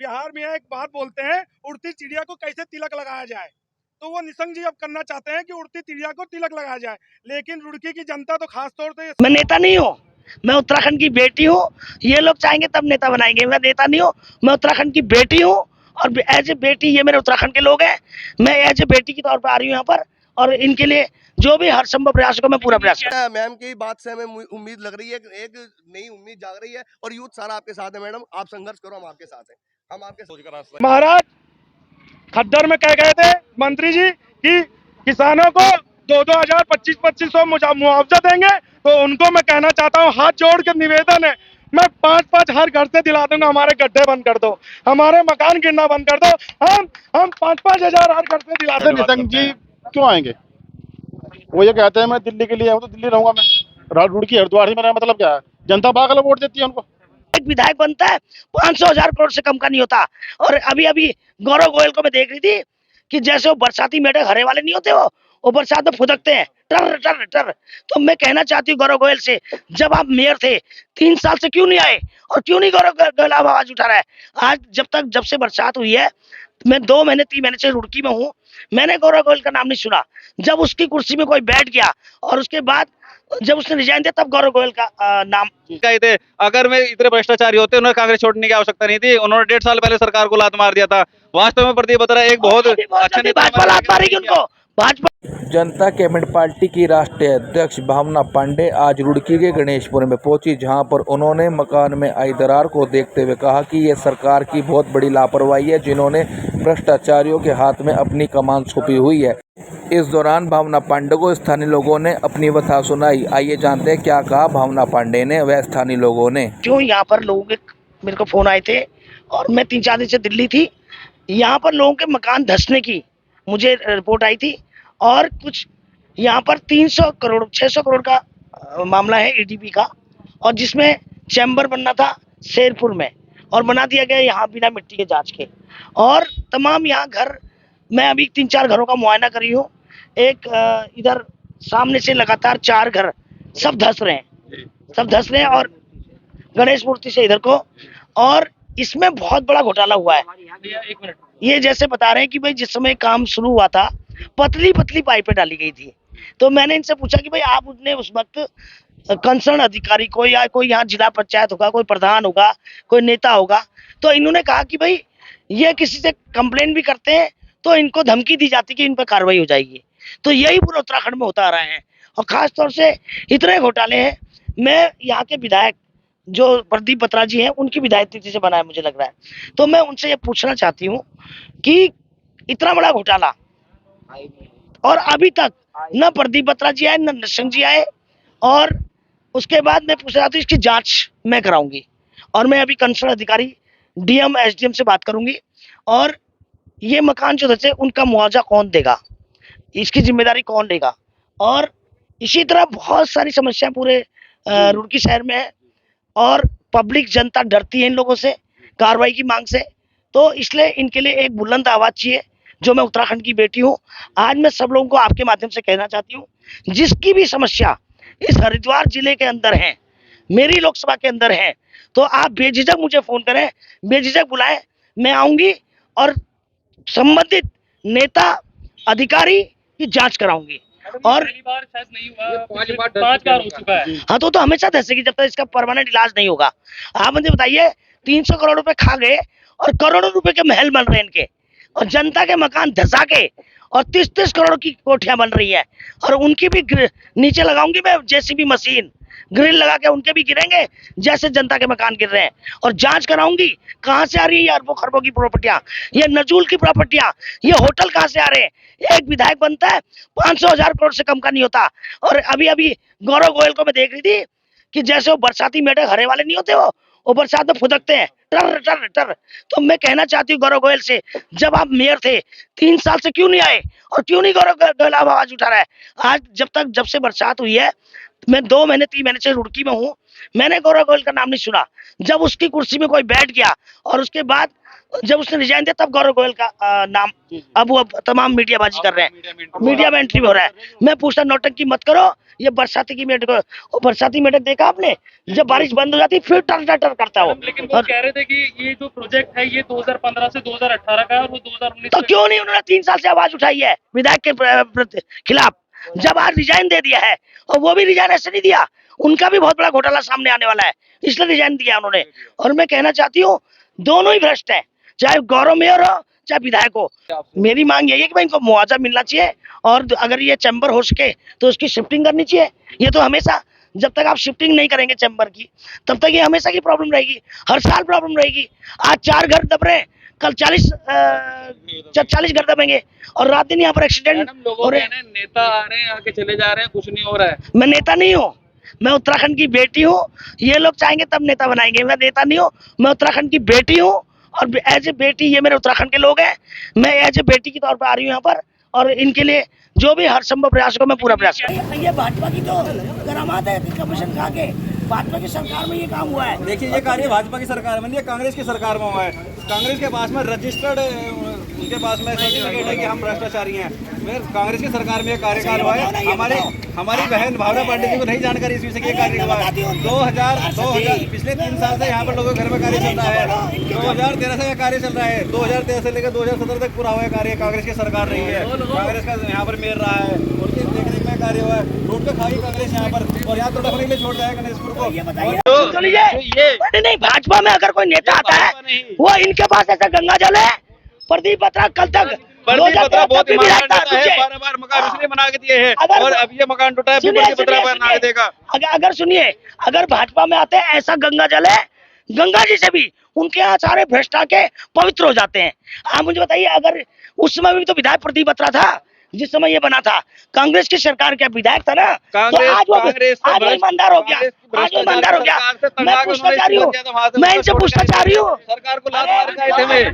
बिहार में एक बात बोलते हैं, उड़ती चिड़िया को कैसे तिलक लगाया जाए। तो वो निशंक जी अब करना चाहते हैं कि उड़ती चिड़िया को तिलक लगाया जाए, लेकिन रुड़की की जनता तो खास तौर से मैं नेता नहीं हूँ, मैं उत्तराखंड की बेटी हूँ। ये लोग चाहेंगे तब नेता बनाएंगे। मैं नेता नहीं हूँ, मैं उत्तराखंड की बेटी हूँ और एज ए बेटी ये मेरे उत्तराखंड के लोग हैं। मैं एज ए बेटी के तौर पर आ रही हूँ यहाँ पर और इनके लिए जो भी हर संभव प्रयास को मैं पूरा प्रयास करूँ। मैम की बात से हमें उम्मीद लग रही है, एक नई उम्मीद जाग रही है और यूथ सारा आपके साथ है। मैडम आप संघर्ष करो, हम आपके साथ हैं, हम आपके सोच महाराज खद्दर में कह गए थे मंत्री जी कि किसानों को 2-2 हजार 2500 मुआवजा देंगे। तो उनको मैं कहना चाहता हूँ, हाथ जोड़ के निवेदन है, मैं 5-5 हर घर से दिला दूंगा, हमारे गड्ढे बंद कर दो, हमारे मकान गिरना बंद कर दो। हम 5-5 हजार हर घर से दिला देंगे। निशंक जी क्यों आएंगे? वो ये कहते हैं मैं दिल्ली के लिए आऊँ तो दिल्ली रहूंगा मैं, रुड़की हरिद्वार से मेरा मतलब क्या है? जनता पागल वोट देती है उनको। एक विधायक बनता है 500,000 करोड़ से कम का नहीं होता। और अभी अभी गौरव गोयल को मैं देख रही थी कि जैसे वो बरसाती मेढक हरे वाले नहीं होते, वो बरसात में फुदकते हैं टर टर टर। तो मैं कहना चाहती हूँ गौरव गोयल से, जब आप मेयर थे 3 साल से क्यों नहीं आए और क्यों नहीं गौरव गोयल आवाज उठा रहा है? आज जब से बरसात हुई है, मैं 2 महीने 3 महीने से रुड़की में हूँ, मैंने गौरव गोयल का नाम नहीं सुना। जब उसकी कुर्सी में कोई बैठ गया और उसके बाद जब उसने रिजाइन दिया तब गौरव गोयल का नाम थे। अगर मैं इतने भ्रष्टाचारी होते उन्हें कांग्रेस छोड़ने की आवश्यकता नहीं थी। उन्होंने 1.5 साल पहले सरकार को लात मार दिया था। वास्तव में प्रदीप बत्रा एक बहुत अच्छा नेता भाजपा लात मारेगी उनको। भाजपा जनता कैबिनेट पार्टी की राष्ट्रीय अध्यक्ष भावना पांडे आज रुड़की के गणेशपुर में पहुंची, जहां पर उन्होंने मकान में आई दरार को देखते हुए कहा कि ये सरकार की बहुत बड़ी लापरवाही है, जिन्होंने भ्रष्टाचारियों के हाथ में अपनी कमान सौंपी हुई है। इस दौरान भावना पांडे को स्थानीय लोगों ने अपनी व्यथा सुनाई। आइए जानते हैं क्या कहा भावना पांडे ने व स्थानीय लोगों ने। क्यों यहाँ पर लोगों के मेरे को फोन आए थे और मैं 3-4 दिन से दिल्ली थी, यहाँ पर लोगों के मकान धंसने की मुझे रिपोर्ट आई थी और कुछ यहाँ पर 300 करोड़ 600 करोड़ का मामला है ईडीपी का, और जिसमें चैम्बर बनना था शेरपुर में और बना दिया गया यहाँ बिना मिट्टी के जांच के। और तमाम यहाँ घर, मैं अभी 3-4 घरों का मुआयना करी हूँ। एक इधर सामने से लगातार 4 घर सब धंस रहे हैं और गणेश मूर्ति से इधर को। और इसमें बहुत बड़ा घोटाला हुआ है। ये जैसे बता रहे हैं कि भाई जिस समय काम शुरू हुआ था पतली पतली पाइपें डाली गई थी। तो मैंने इनसे पूछा कि भाई आप उसने उस वक्त कंसर्न अधिकारी को या कोई यहाँ जिला पंचायत होगा, कोई प्रधान होगा, कोई नेता होगा, तो इन्होंने कहा कि भाई ये किसी से कंप्लेन भी करते हैं तो इनको धमकी दी जाती कि इन पर कार्रवाई हो जाएगी। तो यही पूरा उत्तराखंड में होता आ रहा है और खास तौर से इतने घोटाले हैं। मैं यहाँ के विधायक जो प्रदीप बत्रा जी हैं उनकी विधायक नीति से बना है मुझे लग रहा है। तो मैं उनसे ये पूछना चाहती हूँ कि इतना बड़ा घोटाला और अभी तक न प्रदीप बत्रा जी आए न निशंक जी आए, और उसके बाद मैं पूछ रहा था इसकी जांच मैं कराऊंगी और मैं अभी कंसर्न अधिकारी डीएम एसडीएम से बात करूंगी और ये मकान जो धंसे उनका मुआवजा कौन देगा, इसकी जिम्मेदारी कौन लेगा। और इसी तरह बहुत सारी समस्या पूरे रुड़की शहर में है और पब्लिक जनता डरती है इन लोगों से, कार्रवाई की मांग से। तो इसलिए इनके लिए एक बुलंद आवाज चाहिए। जो मैं उत्तराखंड की बेटी हूँ, आज मैं सब लोगों को आपके माध्यम से कहना चाहती हूँ, जिसकी भी समस्या इस हरिद्वार जिले के अंदर है, मेरी लोकसभा के अंदर है, तो आप बेझिझक मुझे फोन करें, बेझिझक बुलाएं, मैं आऊंगी और संबंधित नेता अधिकारी की जांच कराऊंगी। और शायद नहीं हुआ, 5 बार हो चुका है। हाँ तो हमेशा धंसेगी जब तक इसका परमानेंट इलाज नहीं होगा। आप मुझे बताइए, 300 करोड़ रुपए खा गए और करोड़ों रुपए के महल बन रहे हैं इनके, और जनता के मकान धंसा के, और 30-30 करोड़ की कोठियां बन रही है। और उनकी भी नीचे लगाऊंगी मैं जेसीबी मशीन, ग्रिल लगा के उनके भी गिरेंगे जैसे जनता के मकान गिर रहे हैं। और जांच कराऊंगी कहां से आ रही है ये अरबों खरबों की प्रॉपर्टियां, ये नजूल की प्रॉपर्टियां, ये होटल कहां से आ रहे हैं। एक विधायक बनता है 500,000 करोड़ से कम का नहीं होता। और अभी अभी गौरव गोयल को मैं देख रही थी कि जैसे वो बरसाती मेढक हरे वाले नहीं होते, वो बरसात में फुदकते हैं टर टर टर। तो मैं कहना चाहती हूँ गौरव गोयल से, जब आप मेयर थे 3 साल से क्यों नहीं आए और क्यों नहीं गौरव गोयल आवाज उठा रहा है? आज जब से बरसात हुई है मैं 2 महीने 3 महीने से रुड़की में हूँ, मैंने गौरव गोयल का नाम नहीं सुना। जब उसकी कुर्सी में कोई बैठ गया और उसके बाद जब उसने रिजाइन दिया तब गौरव गोयल का नाम अब वो तमाम मीडियाबाजी कर रहे हैं, मीडिया में एंट्री हो रहा है। मैं पूछता नौटंकी मत करो, ये बरसाती की मेढक, वो बरसाती मेढक देखा आपने, जब बारिश बंद हो जाती फिर टर टर टर करता हो। लेकिन वो कह रहे थे कि ये जो प्रोजेक्ट है ये 2015 से 2018 का है और वो 2019 तो क्यों नहीं उन्होंने 3 साल से आवाज उठाई है विधायक के खिलाफ, जब आज रिजाइन दे दिया है। और वो भी रिजाइन ऐसे नहीं दिया, उनका भी बहुत बड़ा घोटाला सामने आने वाला है, इसलिए रिजाइन दिया उन्होंने। और मैं कहना चाहती हूँ दोनों ही भ्रष्ट है, चाहे गौरव मेयर हो चाहे विधायक हो। मेरी मांग यही है कि भाई इनको मुआवजा मिलना चाहिए और अगर ये चैम्बर हो सके तो उसकी शिफ्टिंग करनी चाहिए। ये तो हमेशा जब तक आप शिफ्टिंग नहीं करेंगे चैम्बर की तब तक ये हमेशा की प्रॉब्लम रहेगी, हर साल प्रॉब्लम रहेगी। आज 4 घर दब रहे हैं, कल 40 घर दबेंगे और रात दिन यहाँ पर एक्सीडेंट लोगों हो के रहे हैं। ना नेता आ रहे हैं आके चले जा रहे हैं, कुछ नहीं हो रहा है। मैं नेता नहीं हूँ, मैं उत्तराखंड की बेटी हूँ। ये लोग चाहेंगे तब नेता बनाएंगे, मैं नेता नहीं हूँ, मैं उत्तराखंड की बेटी हूँ। और एज ए बेटी ये मेरे उत्तराखंड के लोग हैं, मैं एज ए बेटी के तौर पर आ रही हूँ यहाँ पर और इनके लिए जो भी हर संभव प्रयास को मैं पूरा प्रयास करूँ। ये भाजपा की तो करामात है, कमीशन खा के भाजपा की सरकार में ये काम हुआ है। देखिए ये कार्य भाजपा की सरकार में नहीं, कांग्रेस की सरकार में हुआ है। कांग्रेस के पास में रजिस्टर्ड उनके पास में सर्टिफिकेट है कि हम भ्रष्टाचारी हैं। फिर कांग्रेस की सरकार में ये कार्यकाल हुआ है। हमारी बहन भावना पांडे जी को नहीं जानकारी इस विषय की, ये कार्य हुआ है 2000 पिछले 3 साल से यहाँ पर लोगों के घर में कार्य चल रहा है। 2013 से यह कार्य चल रहा है, 2013 से लेकर 2017 तक पूरा हुआ कार्य कांग्रेस की सरकार रही है। कांग्रेस का यहाँ पर मेयर रहा है, उनके देखरेख में कार्य हुआ है। रोड पे खाई कांग्रेस यहाँ पर और यहाँ तो रखने के लिए छोड़ जाएगा गणेशपुर को। नहीं, भाजपा में अगर कोई नेता आता है वो इनके पास ऐसा गंगा जल है। प्रदीप बत्रा कल तक प्रदीप बत्रा बहुत ईमानदार नेता है, बार-बार मकान उसने बना के दिए हैं और अब ये मकान टूटा है फिर प्रदीप बत्रा बना के देगा। अगर सुनिए, अगर भाजपा में आते हैं ऐसा गंगा जल है, गंगा जी से भी उनके यहाँ सारे भ्रष्ट के पवित्र हो जाते हैं। आप मुझे बताइए, अगर उस समय भी तो विधायक प्रदीप बत्रा था जिस समय ये बना था, कांग्रेस की सरकार का विधायक था ना, तो आज वो ईमानदार हो गया, आज वो ईमानदार हो गया। मैं पूछना चाह रही हूँ, मैं इनसे पूछना चाह रही हूँ, सरकार को लात मार के आए थे,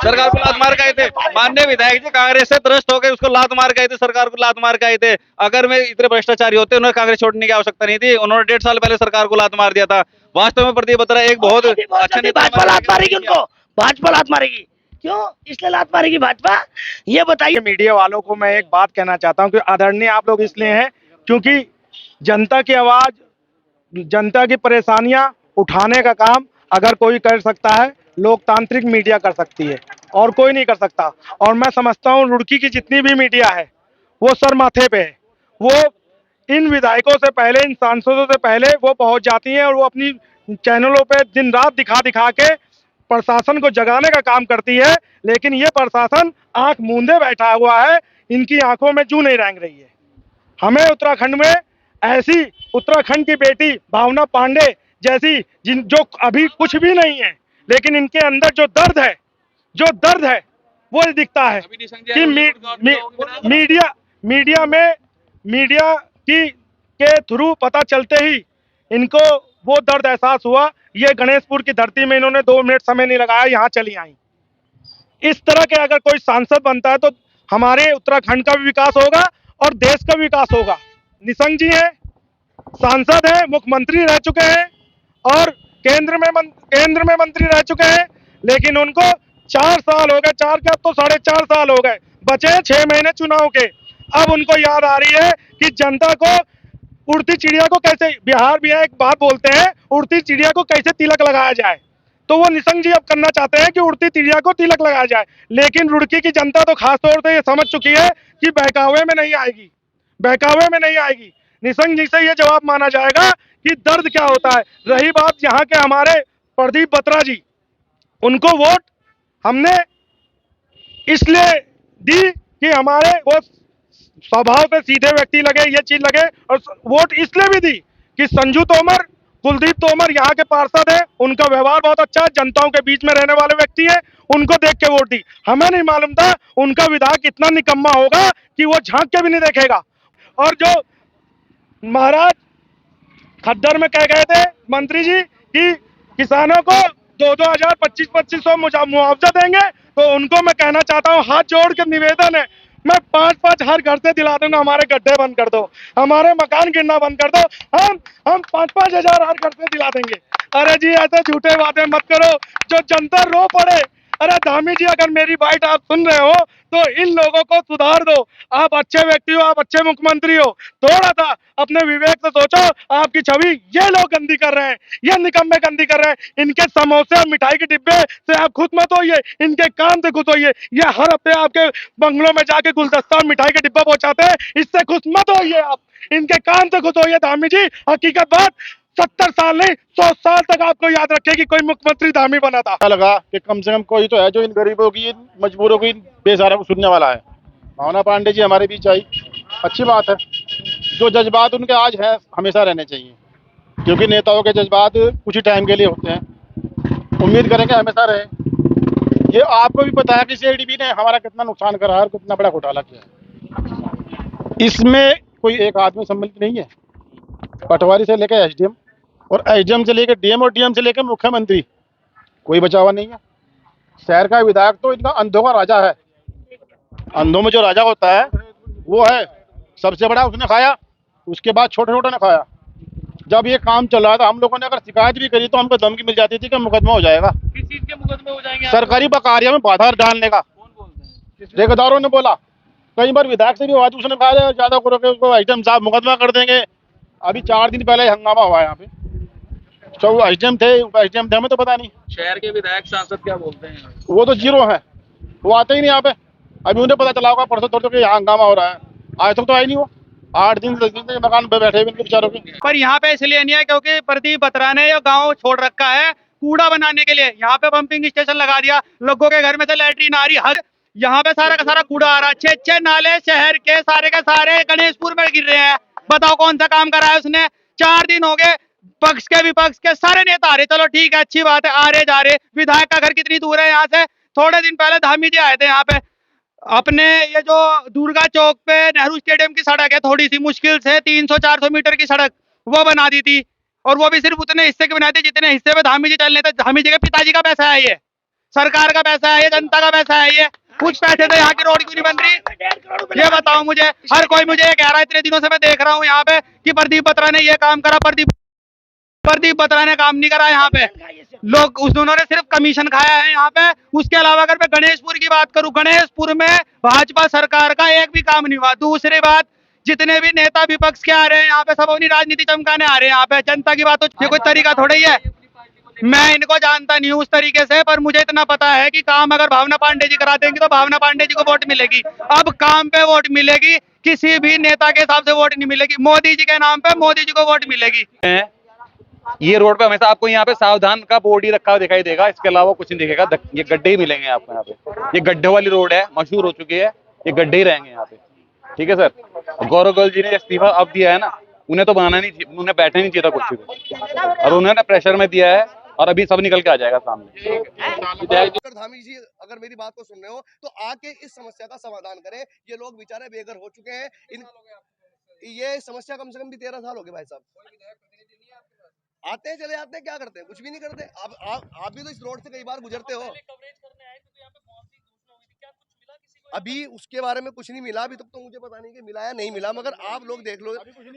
सरकार को लात मार के आए थे। माननीय विधायक जी कांग्रेस से त्रस्त हो गए, उसको लात मार के आए थे, सरकार को लात मार के आए थे। अगर में इतने भ्रष्टाचारी होते उन्हें कांग्रेस छोड़ने की आवश्यकता नहीं थी। उन्होंने 1.5 साल पहले सरकार को लात मार दिया था। वास्तव में प्रदीप बत्रा एक बहुत अच्छा नेता, भाजपा लात मारेगी उनको, भाजपा लात मारेगी। क्यों इसलिए लात मारेगी भाजपा, ये बताइए। मीडिया वालों को मैं एक बात कहना चाहता हूं कि आदरणीय आप लोग इसलिए हैं क्योंकि जनता की आवाज, जनता की परेशानियां उठाने का काम अगर कोई कर सकता है, लोकतांत्रिक मीडिया कर सकती है और कोई नहीं कर सकता। और मैं समझता हूं रुड़की की जितनी भी मीडिया है वो सर माथे पे है। वो इन विधायकों से पहले, इन सांसदों से पहले वो पहुंच जाती हैं और वो अपनी चैनलों पे दिन रात दिखा दिखा के प्रशासन को जगाने का काम करती है। लेकिन ये प्रशासन आंख मूंदे बैठा हुआ है, इनकी आंखों में जू नहीं रेंग रही है। हमें उत्तराखंड में ऐसी उत्तराखंड की बेटी भावना पांडे जैसी जो अभी कुछ भी नहीं है लेकिन इनके अंदर जो दर्द है वो दिखता है कि मीडिया के थ्रू पता चलते ही इनको वो दर्द एहसास हुआ। ये गणेशपुर की धरती में इन्होंने 2 मिनट समय नहीं लगाया, यहाँ चली आई। इस तरह के अगर कोई सांसद बनता है तो हमारे उत्तराखंड का भी विकास होगा और देश का विकास होगा। निशंक जी हैं, सांसद हैं, मुख्यमंत्री रह चुके हैं और केंद्र में मंत्री रह चुके हैं, लेकिन उनको 4 साल हो गए, 4 क्या तो 4.5 साल हो गए, बचे 6 महीने चुनाव के। अब उनको याद आ रही है कि जनता को उड़ती चिड़िया को कैसे, बिहार भी है एक बात बोलते हैं, उड़ती चिड़िया को कैसे तिलक लगाया जाए, तो वो निशंक जी अब करना चाहते हैं कि उड़ती चिड़िया को तिलक लगाया जाए। लेकिन रुड़की की जनता तो खास तौर से ये समझ चुकी है कि बहकावे में नहीं आएगी। निशंक जी से ये जवाब माना जाएगा कि दर्द क्या होता है। रही बात यहाँ के हमारे प्रदीप बत्रा जी, उनको वोट हमने इसलिए दी कि हमारे वो स्वभाव से सीधे व्यक्ति लगे, ये चीज लगे, और वोट इसलिए भी दी कि संजू तोमर, कुलदीप तोमर यहाँ के पार्षद हैं, उनका व्यवहार बहुत अच्छा है, जनताओं के बीच में रहने वाले व्यक्ति हैं, उनको देख के वोट दी। हमें नहीं मालूम था उनका विधायक इतना निकम्मा होगा कि वो झांक के भी नहीं देखेगा। और जो महाराज खद्दर में कह गए थे मंत्री जी कि किसानों को 2-2 हजार 2500 मुआवजा देंगे, तो उनको मैं कहना चाहता हूँ, हाथ जोड़ के निवेदन है, मैं 5-5 हर घर से दिला दूंगा, हमारे गड्ढे बंद कर दो, हमारे मकान गिरना बंद कर दो, हम 5-5 हजार हर घर से दिला देंगे। अरे जी ऐसे झूठे वादे मत करो, जो जनता रो पड़े। अरे धामी जी, अगर मेरी बात आप सुन रहे हो तो इन लोगों को सुधार दो। आप अच्छे व्यक्ति हो, आप अच्छे मुख्यमंत्री हो, थोड़ा सा अपने विवेक से सोचो। आपकी छवि ये लोग गंदी कर रहे हैं, ये निकम्मे गंदी कर रहे हैं। इनके समोसे और मिठाई के डिब्बे से आप खुद मत होइए, इनके काम से खुश होइए। ये हर हफ्ते आपके बंगलों में जाके गुलदस्ता और मिठाई के डिब्बा पहुंचाते हैं, इससे खुश मत होइए आप, इनके काम से खुश होइए। धामी जी, हकीकत बात, 70 साल नहीं 100 साल तक आपको याद रखे कि कोई मुख्यमंत्री धामी बना था। अच्छा लगा कि कम से कम कोई तो है जो इन गरीबों की, इन मजबूरों की, इन बेसहारा को सुनने वाला है। भावना पांडे जी हमारे बीच आई, अच्छी बात है। जो जज्बात उनके आज हैं हमेशा रहने चाहिए, क्योंकि नेताओं के जज्बात कुछ ही टाइम के लिए होते हैं। उम्मीद करेंगे हमेशा रहे। ये आपको भी पता है कि सीआईडी ने हमारा कितना नुकसान करा है और कितना बड़ा घोटाला किया है। इसमें कोई एक आदमी सम्मिलित नहीं है। पटवारी से लेकर एसडीएम, और एसडीएम से लेकर डीएम, और डीएम से लेकर मुख्यमंत्री, कोई बचा हुआ नहीं है। शहर का विधायक तो इनका अंधों का राजा है। अंधों में जो राजा होता है वो है सबसे बड़ा, उसने खाया, उसके बाद छोटे छोटे ने खाया। जब ये काम चल रहा था, हम लोगों ने अगर शिकायत भी करी तो हमको धमकी मिल जाती थी कि मुकदमा हो जाएगा। किस चीज के मुकदमे हो जाएंगे? सरकारी कार्य में बाधा डालने का ठेकेदारों ने बोला। कई बार विधायक से भी हुआ, उसने कहा ज्यादा करो के उसको एसडीएम साहब मुकदमा कर देंगे। अभी 4 दिन पहले हंगामा हुआ है यहाँ पे। तो एसडीएम थे हमें तो पता नहीं। शहर के विधायक सांसद क्या बोलते हैं? वो तो जीरो है, वो आते ही नहीं यहाँ पे। अभी उन्हें पता चला होगा परसों तरसों कि यहाँ हंगामा हो रहा है, आज तक तो आई नहीं वो। 8 दिन 10 दिन से मकान पे बैठे हुए इनके बेचारों के। पर यहाँ पे इसलिए नहीं है क्योंकि प्रदीप बत्रा ने ये गांव छोड़ रखा है कूड़ा बनाने के लिए। यहाँ पे पंपिंग स्टेशन लगा दिया, लोगों के घर में से लैट्रीन आ रही, हर यहाँ पे सारा का सारा कूड़ा आ रहा है। 6 नाले शहर के सारे गणेशपुर में गिर रहे हैं। बताओ कौन सा काम करा है उसने? 4 दिन हो गए, पक्ष के विपक्ष के सारे नेता आ रहे, चलो ठीक है अच्छी बात है, आ रहे जा रहे। विधायक का घर कितनी दूर है यहाँ से? थोड़े दिन पहले धामी जी आए थे यहाँ पे, अपने ये जो दुर्गा चौक पे नेहरू स्टेडियम की सड़क है, थोड़ी सी मुश्किल से 300-400 मीटर की सड़क, वो बना दी थी। और वो भी सिर्फ उतने हिस्से की बनाई थी जितने हिस्से में धामी जी चलने थे। धामी जी के पिताजी का पैसा है ये, सरकार का पैसा है ये, जनता का पैसा है ये। कुछ पैसे तो यहाँ की रोड क्यों नहीं बन रही? ये बताओ मुझे। हर कोई मुझे ये कह रहा है, इतने दिनों से मैं देख रहा हूँ यहाँ पे कि प्रदीप बत्रा ने ये काम करा, प्रदीप बत्रा ने काम नहीं करा यहाँ पे। लोग उन्होंने सिर्फ कमीशन खाया है यहाँ पे। उसके अलावा अगर मैं गणेशपुर की बात करूं, गणेशपुर में भाजपा सरकार का एक भी काम नहीं हुआ। दूसरी बात, जितने भी नेता विपक्ष के आ रहे हैं यहाँ पे, सब अपनी राजनीति चमकाने आ रहे हैं यहाँ पे। जनता की बात तो ये कोई तरीका थोड़ा ही है। मैं इनको जानता नहीं हूँ उस तरीके से, पर मुझे इतना पता है कि काम अगर भावना पांडे जी करा देंगे तो भावना पांडे जी को वोट मिलेगी। अब काम पे वोट मिलेगी, किसी भी नेता के हिसाब से वोट नहीं मिलेगी। मोदी जी के नाम पे मोदी जी को वोट मिलेगी। ये रोड पे हमेशा आपको यहाँ पे सावधान का बोर्ड ही रखा हुआ दिखाई देगा, इसके अलावा कुछ नहीं दिखेगा। ये गड्ढे ही मिलेंगे आपको यहाँ पे। ये गड्ढे वाली रोड है, मशहूर हो चुकी है, ये गड्ढे ही रहेंगे यहाँ पे। ठीक है सर। गौरव गोयल जी ने इस्तीफा अब दिया है ना, उन्हें तो बनाना नहीं, उन्हें बैठना नहीं चाहिए था कुर्सी पे, और उन्होंने प्रेशर में दिया है, और अभी सब निकल के आ जाएगा सामने। अगर धामी जी अगर मेरी बात को सुन रहे हो तो आके इस समस्या का समाधान करें। ये लोग बेचारे बेघर हो चुके हैं। ये समस्या कम से कम भी 13 साल हो गए भाई साहब। आते हैं चले जाते हैं, क्या करते हैं? कुछ भी नहीं करते। आप भी तो इस रोड से कई बार गुजरते हो। अभी उसके बारे में कुछ नहीं मिला अभी तक, तो मुझे पता नहीं कि मिला या नहीं मिला, मगर आप लोग देख लो,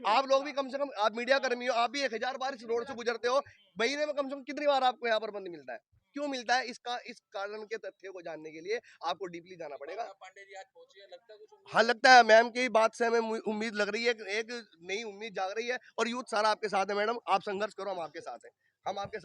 आप लोग भी कम से कम, आप मीडिया कर्मी हो, आप भी 1000 बार इस रोड से गुजरते हो। महीने में कम से कम कितनी बार आपको यहाँ पर बंद मिलता है? क्यों मिलता है? इस कारण के तथ्य को जानने के लिए आपको डीपली जाना पड़ेगा। पांडे जी आज पहुंचे हैं, लगता है कुछ? हाँ, लगता है। मैम की बात से हमें उम्मीद लग रही है, एक नई उम्मीद जाग रही है, और यूथ सारा आपके साथ है। मैडम, आप संघर्ष करो, हम आपके साथ हैं। हम आपके